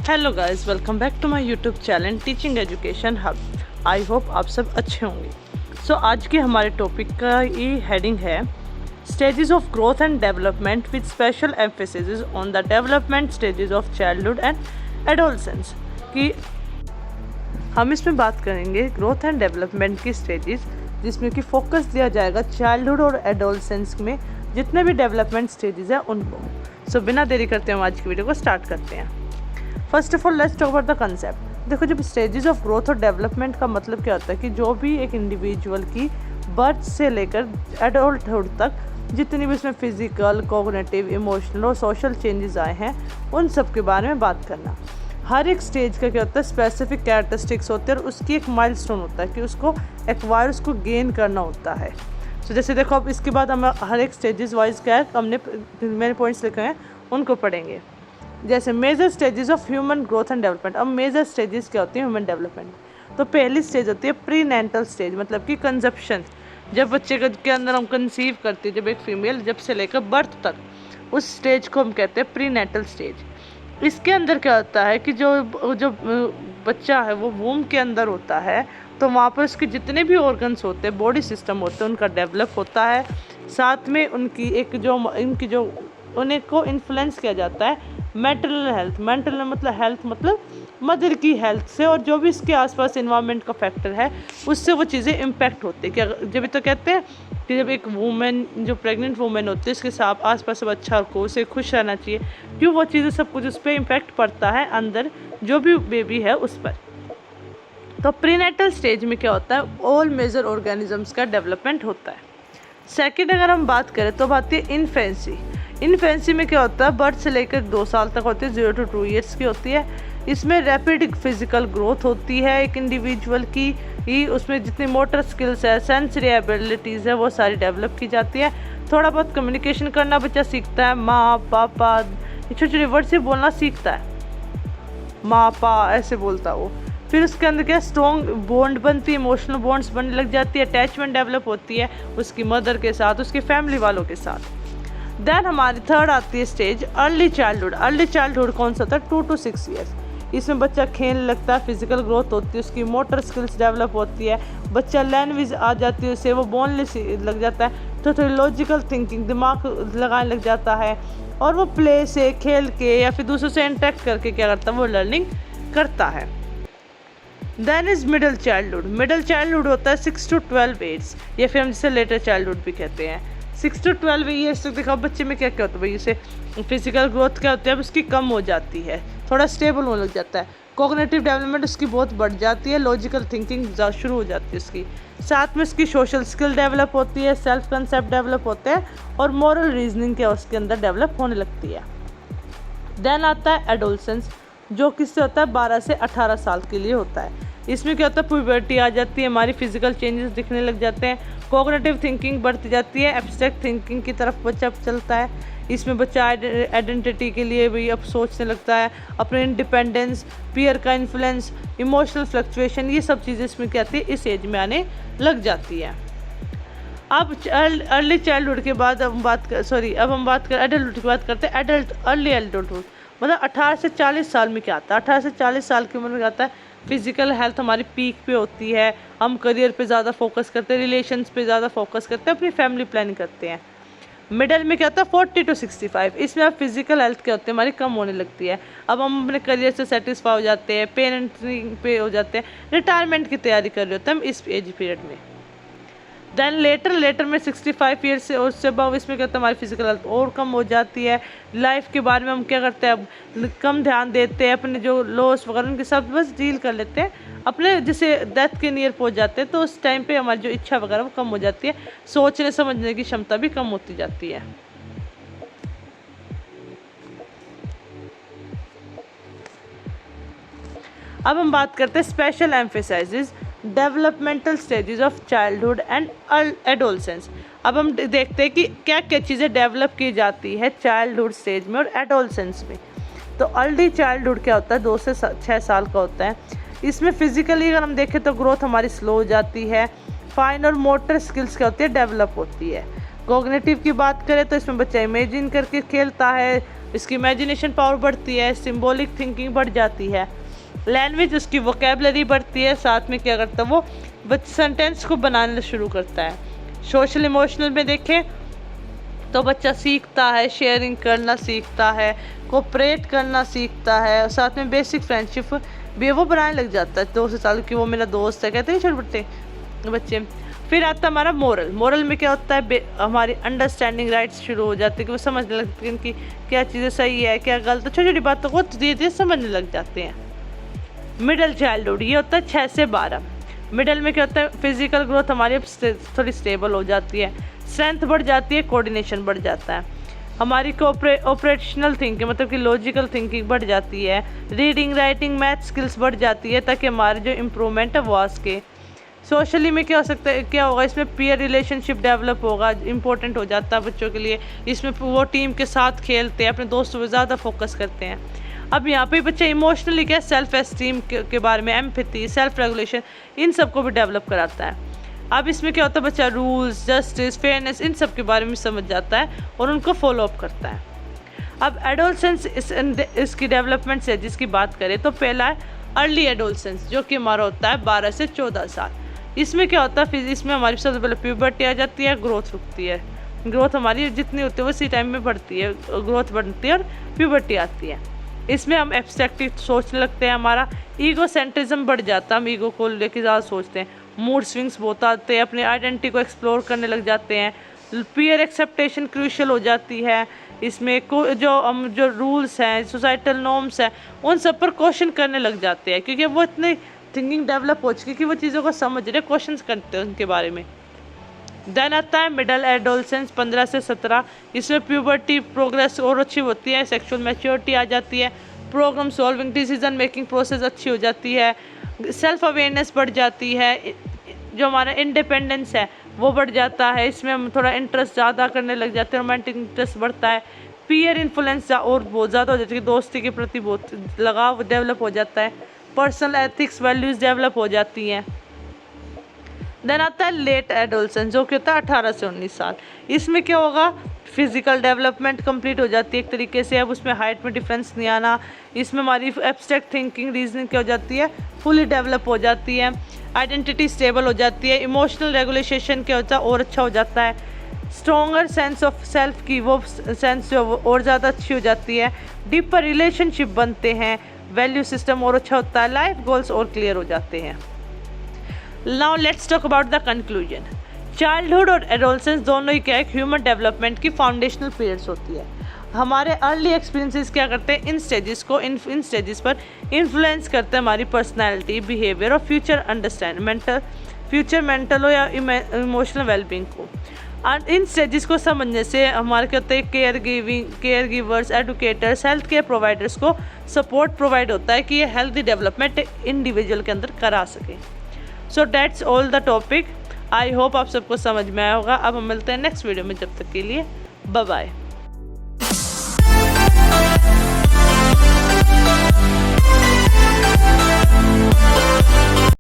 Hello guys, welcome back to my YouTube channel teaching education hub. I hope आप सब अच्छे होंगे। आज के हमारे टॉपिक का ये हेडिंग है stages of growth and development with special emphasis on the development stages of childhood and adolescence. कि हम इसमें बात करेंगे ग्रोथ एंड डेवलपमेंट की स्टेजेस, जिसमें कि फोकस दिया जाएगा चाइल्डहुड और एडोलसेंस में जितने भी डेवलपमेंट स्टेजेस हैं उनको। बिना देरी करते हम आज की वीडियो को स्टार्ट करते हैं। First of all let's talk about the concept. देखो, जब स्टेजेस ऑफ ग्रोथ और डेवलपमेंट का मतलब क्या होता है कि जो भी एक इंडिविजुअल की बर्थ से लेकर एडल्टहुड तक जितनी भी उसमें फिजिकल, कॉग्निटिव, इमोशनल और सोशल चेंजेस आए हैं उन सब के बारे में बात करना। हर एक स्टेज का क्या होता है, स्पेसिफिक कैरेक्टरिस्टिक्स होते हैं और उसकी एक माइलस्टोन होता है कि उसको एक्वायर, उसको गेन करना होता है। जैसे देखो, अब इसके बाद हम हर एक स्टेजेस वाइज क्या है हमने मेरे पॉइंट्स लिखे हैं उनको पढ़ेंगे। जैसे major stages of human growth and development. अब मेजर स्टेजेस क्या होती है ह्यूमन डेवलपमेंट? तो पहली स्टेज होती है प्रीनेंटल स्टेज, मतलब कि कंसेप्शन। जब बच्चे के अंदर हम कंसीव करते हैं, जब एक फीमेल जब से लेकर बर्थ तक, उस स्टेज को हम कहते हैं प्रीनेंटल स्टेज। इसके अंदर क्या होता है कि जो बच्चा है वो वूम के अंदर होता है, तो वहाँ पर उसके जितने भी ऑर्गन्स होते हैं, बॉडी सिस्टम होते हैं, उनका डेवलप होता है। साथ में उनकी उन्हें को इन्फ्लुएंस किया जाता है मेंटल हेल्थ। मेंटल मतलब हेल्थ मतलब मदर की हेल्थ से, और जो भी इसके आसपास इन्वायरमेंट का फैक्टर है उससे वो चीज़ें इम्पैक्ट होती है। क्या जब तो कहते हैं कि जब एक वूमेन, जो प्रेग्नेंट वूमेन होती है, उसके साथ आसपास सब अच्छा को, उसे खुश रहना चाहिए, क्यों वो चीज़ें सब कुछ उस पर इम्पैक्ट पड़ता है अंदर जो भी बेबी है उस पर। तो प्रीनेटल स्टेज में क्या होता है, ऑल मेजर ऑर्गेनिजम्स का डेवलपमेंट होता है। सेकेंड अगर हम बात करें तो बात है इन्फेंसी। इन्फेंसी में क्या होता है, बर्थ से लेकर 2 साल तक होती है, 0 to 2 years की होती है। इसमें रैपिड फिजिकल ग्रोथ होती है एक इंडिविजुअल की ही, उसमें जितनी मोटर स्किल्स है, सेंसरी एबिलिटीज़ है, वो सारी डेवलप की जाती है। थोड़ा बहुत कम्युनिकेशन करना बच्चा सीखता है, माँ पापा, छोटे छोटे वर्ड से बोलना सीखता है, माँ पा ऐसे बोलता है वो। फिर उसके अंदर क्या स्ट्रॉन्ग बॉन्ड बनती है, इमोशनल बॉन्ड्स बनने लग जाती है, अटैचमेंट डेवलप होती है उसकी मदर के साथ, उसकी फैमिली वालों के साथ। देन हमारी थर्ड आती है stage early childhood. Early childhood कौन सा था, 2 to 6 years। इसमें बच्चा खेलने लगता है, फिजिकल ग्रोथ होती है, उसकी मोटर स्किल्स डेवलप होती है, बच्चा लैंग्वेज आ जाती है उसे, वो बोलने से लग जाता है, तो थोड़ी लॉजिकल थिंकिंग दिमाग लगाने लग जाता है, और वो प्ले से, खेल के या फिर दूसरों से इंटरेक्ट करके क्या करता है, वो लर्निंग करता है। Then is middle childhood. Middle childhood होता है 6 to 12 years, या फिर हम जिसे लेटर चाइल्डहुड भी कहते हैं। 6 to 12 years तक देखो बच्चे में क्या क्या होता है भाई, इसे फिजिकल ग्रोथ क्या होती है, अब उसकी कम हो जाती है, थोड़ा स्टेबल होने लग जाता है, कॉग्निटिव डेवलपमेंट उसकी बहुत बढ़ जाती है, लॉजिकल थिंकिंग शुरू हो जाती है उसकी, साथ में उसकी सोशल स्किल डेवलप होती है, सेल्फ कंसेप्ट डेवलप होते हैं, और मॉरल रीजनिंग क्या उसके अंदर डेवलप होने लगती है। देन आता है एडोलसेंस, जो किससे होता है, 12 से 18 साल के लिए होता है। इसमें क्या होता है, प्यूबर्टी आ जाती है, हमारी फिजिकल चेंजेस दिखने लग जाते हैं, कॉग्निटिव थिंकिंग बढ़ती जाती है, एब्स्ट्रैक्ट थिंकिंग की तरफ बच्चा चलता है। इसमें बच्चा आइडेंटिटी के लिए भी अब सोचने लगता है, अपने इंडिपेंडेंस, पीयर का इन्फ्लुएंस, इमोशनल फ्लक्चुएशन, ये सब चीज़ें इसमें क्या आती है, इस एज में आने लग जाती है। अब अर्ली चाइल्डहुड के बाद अब हम बात कर एडल्टहुड की बात करते हैं। अर्ली एडल्टहुड मतलब 18 से 40 साल में क्या आता है, 18 से 40 साल की उम्र में क्या आता है, फिजिकल हेल्थ हमारी पीक पे होती है, हम करियर पे ज़्यादा फोकस करते हैं, रिलेशंस पे ज़्यादा फोकस करते हैं, अपनी फैमिली प्लानिंग करते हैं। मिडल में क्या होता है, 40 to 65। इसमें अब फिजिकल हेल्थ क्या होती है, हमारी कम होने लगती है, अब हम अपने करियर से सेटिस्फाई हो जाते हैं, पेरेंटिंग पे हो जाते हैं, रिटायरमेंट की तैयारी कर रहे होते हैं हम इस एज पीरियड में। देन लेटर में 65 ईयर्स से और उससे अबव, इसमें क्या होता है, हमारी फिजिकल हेल्थ और कम हो जाती है, लाइफ के बारे में हम क्या करते हैं, अब कम ध्यान देते हैं, अपने जो लॉस वगैरह उनके साथ बस डील कर लेते हैं, अपने जैसे डेथ के नियर पहुंच जाते हैं, तो उस टाइम पे हमारी जो इच्छा वगैरह वो कम हो जाती है, सोचने समझने की क्षमता भी कम होती जाती है। अब हम बात करते हैं special emphasises developmental stages of childhood and adolescence. अब हम देखते हैं कि क्या क्या चीज़ें डेवलप की जाती है चाइल्डहुड स्टेज में और एडोलसेंस में। तो अर्ली चाइल्डहुड क्या होता है, 2 से 6 साल का होता है। इसमें फिजिकली अगर हम देखें तो ग्रोथ हमारी स्लो हो जाती है, फाइन और मोटर स्किल्स क्या होती है, डेवलप होती है। कॉग्निटिव की बात करें तो इसमें बच्चा इमेजिन करके खेलता है, इसकी इमेजिनेशन पावर बढ़ती है, सिंबॉलिक थिंकिंग बढ़ जाती है। लैंग्वेज, उसकी वोकेबलरी बढ़ती है, साथ में क्या करता है वो सेंटेंस को बनाना शुरू करता है। सोशल इमोशनल में देखें तो बच्चा सीखता है, शेयरिंग करना सीखता है, कोऑपरेट करना सीखता है, साथ में बेसिक फ्रेंडशिप भी वो बनाने लग जाता है। 2 से साल की वो मेरा दोस्त है, कहते हैं छोटे बच्चे। फिर आता है हमारा मोरल। मोरल में क्या होता है, हमारी अंडरस्टैंडिंग राइट्स शुरू हो जाती है कि वो समझने लगते हैं कि क्या चीज़ें सही है क्या गलत, छोटी छोटी बातों को धीरे धीरे समझने लग जाते हैं। मिडल चाइल्डहुड, ये होता है 6 से 12। मिडल में क्या होता है, फिजिकल ग्रोथ हमारी थोड़ी स्टेबल हो जाती है, स्ट्रेंथ बढ़ जाती है, कोऑर्डिनेशन बढ़ जाता है, हमारी ऑपरेशनल थिंकिंग मतलब कि लॉजिकल थिंकिंग बढ़ जाती है, रीडिंग राइटिंग मैथ स्किल्स बढ़ जाती है ताकि हमारे जो इम्प्रूवमेंट है वो आ सके। सोशली में क्या हो सकता है, क्या होगा, इसमें पीयर रिलेशनशिप डेवलप होगा, इंपॉर्टेंट हो जाता है बच्चों के लिए। इसमें वो टीम के साथ खेलते हैं, अपने दोस्तों पर ज़्यादा फोकस करते हैं। अब यहाँ पे बच्चे इमोशनली क्या, सेल्फ एस्टीम के बारे में, एम्पैथी, सेल्फ रेगुलेशन, इन सब को भी डेवलप कराता है। अब इसमें क्या होता है, बच्चा रूल्स, जस्टिस, फेयरनेस, इन सब के बारे में समझ जाता है और उनको फॉलो अप करता है। अब एडोलसेंस इसकी डेवलपमेंट से जिसकी बात करें तो पहला है अर्ली एडोलसेंस, जो कि हमारा होता है 12 से 14 साल। इसमें क्या होता है, फिर इसमें हमारी सबसे पहले प्यूबर्टी आ जाती है, ग्रोथ रुकती है। ग्रोथ हमारी जितनी होती है उसी टाइम में बढ़ती है, ग्रोथ बढ़ती है और प्यूबर्टी आती है। इसमें हम एब्स्ट्रैक्टिव सोचने लगते हैं, हमारा ईगो सेंट्रिज्म बढ़ जाता है, हम ईगो को लेकर ज़्यादा सोचते हैं, मूड स्विंग्स बहुत आते हैं, अपनी आइडेंटिटी को एक्सप्लोर करने लग जाते हैं, पीयर एक्सेप्टेशन क्रूशियल हो जाती है। इसमें जो रूल्स हैं, सोसाइटल नॉर्म्स हैं, उन सब पर क्वेश्चन करने लग जाते हैं, क्योंकि वो इतनी थिंकिंग डेवलप हो चुकी है कि वो चीज़ों को समझ रहे, क्वेश्चन करते हैं उनके बारे में। देन आता है मिडल एडोलसेंस 15 से 17। इसमें प्यूबर्टी प्रोग्रेस और अच्छी होती है, सेक्सुअल मैच्योरिटी आ जाती है, problem solving, decision making process अच्छी हो जाती है, सेल्फ अवेयरनेस बढ़ जाती है, जो हमारा इंडिपेंडेंस है वो बढ़ जाता है। इसमें हम थोड़ा इंटरेस्ट ज़्यादा करने लग जाते हैं, रोमांटिक इंटरेस्ट बढ़ता है, पीयर इन्फ्लुएंस और बहुत ज़्यादा हो जाती है, दोस्ती के प्रति बहुत लगाव डेवलप हो जाता है, पर्सनल एथिक्स वैल्यूज़ डेवलप हो जाती हैं। देन आता है लेट एडोलसेंस, जो कि होता है 18 से 19 साल। इसमें क्या होगा, फिजिकल डेवलपमेंट कंप्लीट हो जाती है एक तरीके से, अब उसमें हाइट में डिफरेंस नहीं आना। इसमें हमारी एब्स्ट्रैक्ट थिंकिंग, रीजनिंग क्या हो जाती है, फुली डेवलप हो जाती है, आइडेंटिटी स्टेबल हो जाती है, इमोशनल रेगुलेशन क्या होता है और अच्छा हो जाता है, स्ट्रॉन्गर सेंस ऑफ सेल्फ की वो सेंस जो और ज़्यादा अच्छी हो जाती है, डीपर रिलेशनशिप बनते हैं, वैल्यू सिस्टम और अच्छा होता है, लाइफ गोल्स और क्लियर हो जाते हैं। Now let's talk about the conclusion. Childhood और एडोलसेंस दोनों ही क्या है, ह्यूमन डेवलपमेंट की फाउंडेशनल पीरियड्स होती है। हमारे अर्ली एक्सपीरियंसेस क्या करते हैं, इन स्टेजेस पर इन्फ्लुएंस करते हैं हमारी पर्सनैलिटी, बिहेवियर और फ्यूचर मेंटल या इमोशनल वेलबींग को। और इन स्टेजेस को समझने से हमारे क्या होता है, care givers, educators, health care providers को सपोर्ट प्रोवाइड होता है कि ये हेल्थी डेवलपमेंट इंडिविजुअल के अंदर करा सके। So that's all the topic. I hope आप सबको समझ में आया होगा। अब हम मिलते हैं नेक्स्ट वीडियो में, जब तक के लिए बाय बाय।